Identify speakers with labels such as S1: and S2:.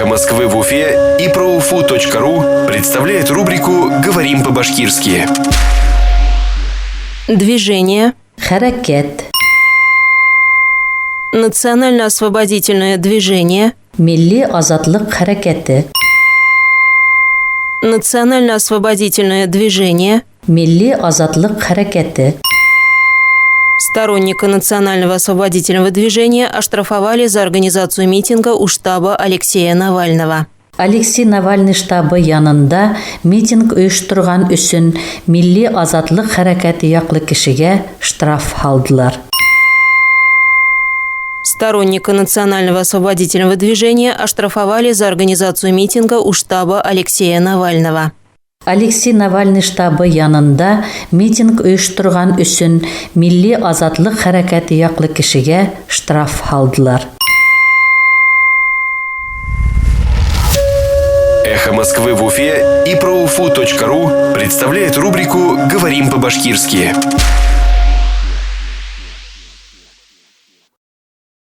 S1: Эхо Москвы в Уфе и ProUFU.ru представляет рубрику «Говорим по-башкирски».
S2: Движение.
S3: Харакет.
S2: Национально-освободительное движение.
S3: Milli azadlık hareketi.
S2: Национально-освободительное движение.
S3: Milli azadlık hareketi.
S2: Сторонника национального освободительного движения оштрафовали за организацию митинга у штаба Алексея Навального.
S3: Алексей Навальный штабы янында митинг uyushturgan үшін Milli azadlık hareketi яклы кешегә штраф алдылар.
S2: Сторонника национального освободительного движения оштрафовали за организацию митинга у штаба Алексея Навального.
S3: Алексей Навальный штабы янында митинг uyushturgan үшін Milli azadlık hareketi яклы кешегә штраф алдылар.
S1: Эхо Москвы в Уфе и ProUFU.ru представляет рубрику «Говорим по-башкирски».